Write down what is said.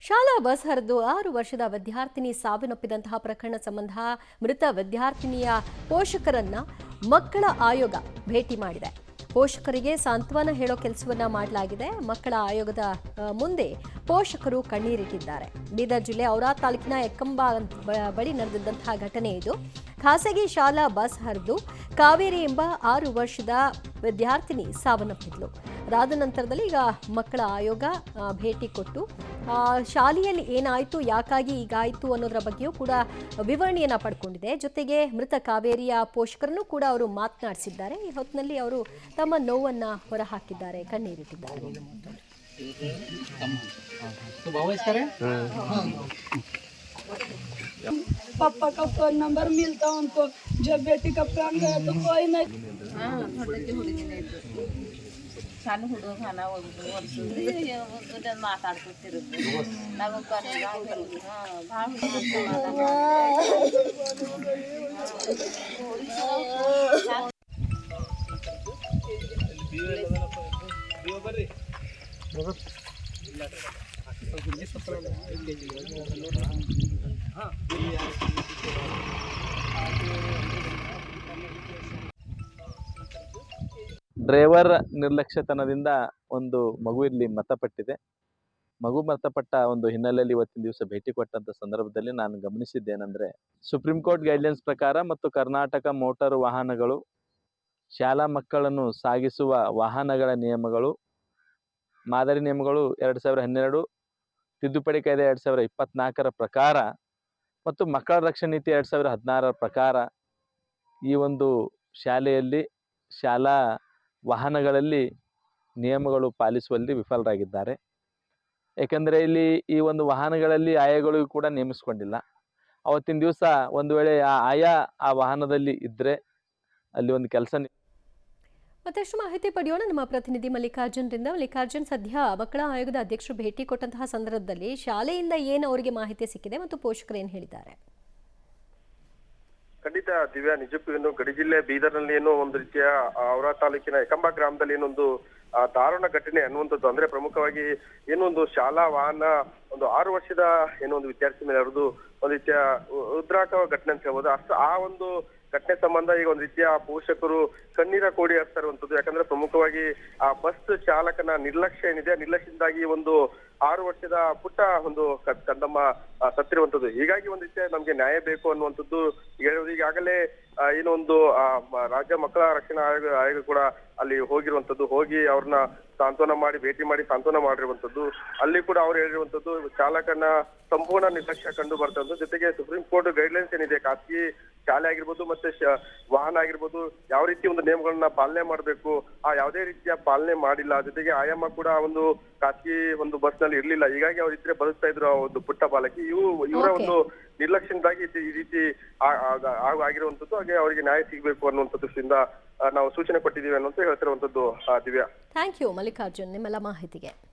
ಶಾಲಾ ಬಸ್ ಹರಿದು 6 ವರ್ಷದ ವಿದ್ಯಾರ್ಥಿನಿ ಸಾವನ್ನಪ್ಪಿದಂತಹ ಪ್ರಕರಣ ಸಂಬಂಧ ಮೃತ ವಿದ್ಯಾರ್ಥಿನಿಯ ಪೋಷಕರನ್ನ ಮಕ್ಕಳ ಆಯೋಗ ಭೇಟಿ ಮಾಡಿದೆ. ಪೋಷಕರಿಗೆ ಸಾಂತ್ವನ ಹೇಳೋ ಕೆಲಸವನ್ನ ಮಾಡಲಾಗಿದೆ. ಮಕ್ಕಳ ಆಯೋಗದ ಮುಂದೆ ಪೋಷಕರು ಕಣ್ಣೀರಿಟ್ಟಿದ್ದಾರೆ. ಬೀದರ್ ಜಿಲ್ಲೆ ಔರಾ ತಾಲೂಕಿನ ಎಕ್ಕಂಬ ಬಳಿ ನಡೆದಿದ್ದಂತಹ ಘಟನೆ ಇದು. ಖಾಸಗಿ ಶಾಲಾ ಬಸ್ ಹರಿದು ಕಾವೇರಿ ಎಂಬ 6 ವರ್ಷದ ವಿದ್ಯಾರ್ಥಿನಿ ಸಾವನ್ನಪ್ಪಿದ್ಲು. ಅದಾದ ನಂತರದಲ್ಲಿ ಈಗ ಮಕ್ಕಳ ಆಯೋಗ ಭೇಟಿ ಕೊಟ್ಟು ಶಾಲೆಯಲ್ಲಿ ಏನಾಯಿತು, ಯಾಕಾಗಿ ಹೀಗಾಯಿತು ಅನ್ನೋದರ ಬಗ್ಗೆಯೂ ಕೂಡ ವಿವರಣೆಯನ್ನ ಪಡ್ಕೊಂಡಿದೆ. ಜೊತೆಗೆ ಮೃತ ಕಾವೇರಿಯ ಪೋಷಕರನ್ನು ಕೂಡ ಅವರು ಮಾತನಾಡಿಸಿದ್ದಾರೆ. ಈ ಹೊತ್ತಿನಲ್ಲಿ ಅವರು ತಮ್ಮ ನೋವನ್ನ ಹೊರಹಾಕಿದ್ದಾರೆ, ಕಣ್ಣೀರಿಟ್ಟಿದ್ದಾರೆ. पापा का फोन नंबर मिलता उनको, जब बेटी का प्राण गया तो कोई नहीं. ಸಣ್ಣ ಹುಡುಗ ಮಾತಾಡ್ಕೊತಿರುತ್ತೆ ನಮಗೆ ಭಾಳ ಡ್ರೈವರ್ ನಿರ್ಲಕ್ಷ್ಯತನದಿಂದ ಒಂದು ಮಗು ಇಲ್ಲಿ ಮೃತಪಟ್ಟಿದೆ. ಮಗು ಮೃತಪಟ್ಟ ಒಂದು ಹಿನ್ನೆಲೆಯಲ್ಲಿ ಇವತ್ತಿನ ದಿವಸ ಭೇಟಿ ಕೊಟ್ಟಂತ ಸಂದರ್ಭದಲ್ಲಿ ನಾನು ಗಮನಿಸಿದ್ದೇನೆಂದ್ರೆ, ಸುಪ್ರೀಂ ಕೋರ್ಟ್ ಗೈಡ್ಲೈನ್ಸ್ ಪ್ರಕಾರ ಮತ್ತು ಕರ್ನಾಟಕ ಮೋಟಾರ್ ವಾಹನಗಳು ಶಾಲಾ ಮಕ್ಕಳನ್ನು ಸಾಗಿಸುವ ವಾಹನಗಳ ನಿಯಮಗಳು, ಮಾದರಿ ನಿಯಮಗಳು 2012 ತಿದ್ದುಪಡಿ ಕಾಯ್ದೆ 2024 ಪ್ರಕಾರ ಮತ್ತು ಮಕ್ಕಳ ರಕ್ಷಣಾ ನೀತಿ 2016 ಪ್ರಕಾರ ಈ ಒಂದು ಶಾಲೆಯಲ್ಲಿ ಶಾಲಾ ವಾಹನಗಳಲ್ಲಿ ನಿಯಮಗಳು ಪಾಲಿಸುವಲ್ಲಿ ವಿಫಲರಾಗಿದ್ದಾರೆ. ಏಕೆಂದರೆ ಇಲ್ಲಿ ಈ ಒಂದು ವಾಹನಗಳಲ್ಲಿ ಆಯಾಗಳಿಗೂ ಕೂಡ ನೇಮಿಸಿಕೊಂಡಿಲ್ಲ. ಅವತ್ತಿನ ದಿವಸ ಒಂದು ವೇಳೆ ಆ ವಾಹನದಲ್ಲಿ ಇದ್ದರೆ ಅಲ್ಲಿ ಒಂದು ಕೆಲಸ. ಮತ್ತಷ್ಟು ಮಾಹಿತಿ ಪಡೆಯೋಣ ನಮ್ಮ ಪ್ರತಿನಿಧಿ ಮಲ್ಲಿಕಾರ್ಜುನ್ರಿಂದ. ಮಲ್ಲಿಕಾರ್ಜುನ್, ಸದ್ಯ ಮಕ್ಕಳ ಆಯೋಗದ ಅಧ್ಯಕ್ಷರು ಭೇಟಿ ಕೊಟ್ಟಂತಹ ಸಂದರ್ಭದಲ್ಲಿ ಶಾಲೆಯಿಂದ ಏನು ಅವರಿಗೆ ಮಾಹಿತಿ ಸಿಕ್ಕಿದೆ ಮತ್ತು ಪೋಷಕರು ಏನು ಹೇಳಿದ್ದಾರೆ? ಖಂಡಿತ ದಿವ್ಯಾ, ನಿಜಕ್ಕೂ ಏನು ಗಡಿ ಜಿಲ್ಲೆ ಬೀದರ್ನಲ್ಲಿ ಏನೋ ಒಂದು ರೀತಿಯ ಔರಾ ತಾಲೂಕಿನ ಎಕಂಬ ಗ್ರಾಮದಲ್ಲಿ ಏನೊಂದು ದಾರುಣ ಘಟನೆ ಅನ್ನುವಂಥದ್ದು. ಅಂದ್ರೆ ಪ್ರಮುಖವಾಗಿ ಏನೊಂದು ಶಾಲಾ ವಾಹನ ಒಂದು 6 ವರ್ಷದ ಏನೋ ಒಂದು ವಿದ್ಯಾರ್ಥಿ ಮೇಲೆ ಹರಿದು ಒಂದು ರೀತಿಯ ಉದ್ರಾಕ ಘಟನೆ ಅಂತ ಹೇಳ್ಬೋದು. ಆ ಒಂದು ಘಟನೆ ಸಂಬಂಧ ಈಗ ಒಂದು ರೀತಿಯ ಪೋಷಕರು ಕಣ್ಣೀರ ಕೋಡಿ ಹರಿಸ್ತಾ ಇರುವಂತದ್ದು. ಯಾಕಂದ್ರೆ ಪ್ರಮುಖವಾಗಿ ಆ ಬಸ್ ಚಾಲಕನ ನಿರ್ಲಕ್ಷ್ಯ ಏನಿದೆ, ನಿರ್ಲಕ್ಷ್ಯದಿಂದಾಗಿ ಒಂದು 6 ವರ್ಷದ ಪುಟ್ಟ ಒಂದು ಕಂದಮ್ಮ ಸತ್ತಿರುವಂತದ್ದು. ಹೀಗಾಗಿ ಒಂದು ರೀತಿಯ ನಮ್ಗೆ ನ್ಯಾಯ ಬೇಕು ಅನ್ನುವಂಥದ್ದು ಹೇಳುವುದು. ಈಗಾಗಲೇ ಏನೋ ಒಂದು ರಾಜ್ಯ ಮಕ್ಕಳ ರಕ್ಷಣಾ ಆಯೋಗ ಕೂಡ ಅಲ್ಲಿ ಹೋಗಿರುವಂತದ್ದು, ಹೋಗಿ ಅವ್ರನ್ನ ಸಾಂತ್ವನ ಮಾಡಿ ಭೇಟಿ ಮಾಡಿ ಸಾಂತ್ವನ ಮಾಡಿರುವಂತದ್ದು. ಅಲ್ಲಿ ಕೂಡ ಅವ್ರು ಹೇಳಿರುವಂತದ್ದು ಚಾಲಕನ ಸಂಪೂರ್ಣ ನಿರ್ಲಕ್ಷ್ಯ ಕಂಡು ಬರ್ತದ್ದು. ಜೊತೆಗೆ ಸುಪ್ರೀಂ ಕೋರ್ಟ್ ಗೈಡ್ಲೈನ್ಸ್ ಏನಿದೆ, ಖಾಸಗಿ ಶಾಲೆ ಆಗಿರ್ಬೋದು ಮತ್ತೆ ವಾಹನ ಆಗಿರ್ಬೋದು, ಯಾವ ರೀತಿ ಒಂದು ನಿಯಮಗಳನ್ನ ಪಾಲನೆ ಮಾಡಬೇಕು, ಆ ಯಾವುದೇ ರೀತಿಯ ಪಾಲನೆ ಮಾಡಿಲ್ಲ. ಜೊತೆಗೆ ಆಯಾಮ ಕೂಡ ಒಂದು ಖಾಸಗಿ ಒಂದು ಬಸ್ ನಲ್ಲಿ ಇರ್ಲಿಲ್ಲ. ಹೀಗಾಗಿ ಅವ್ರ ಇದ್ರೆ ಬದುಕ್ತಾ ಇದ್ರು ಆ ಒಂದು ಪುಟ್ಟ ಬಾಲಕಿ. ಇವರ ಒಂದು ನಿರ್ಲಕ್ಷ್ಯದಿಂದಾಗಿ ಈ ರೀತಿ ಆಗಿರುವಂತದ್ದು. ಹಾಗೆ ಅವರಿಗೆ ನ್ಯಾಯ ಸಿಗಬೇಕು ಅನ್ನುವಂಥ ದೃಷ್ಟಿಯಿಂದ ನಾವು ಸೂಚನೆ ಕೊಟ್ಟಿದ್ದೀವಿ ಅನ್ನುವಂತ ಹೇಳ್ತಿರುವಂತದ್ದು. ದಿವ್ಯಾ, ಥ್ಯಾಂಕ್ ಯು ಮಲ್ಲಿಕಾರ್ಜುನ್ ನಿಮ್ಮೆಲ್ಲ ಮಾಹಿತಿಗೆ.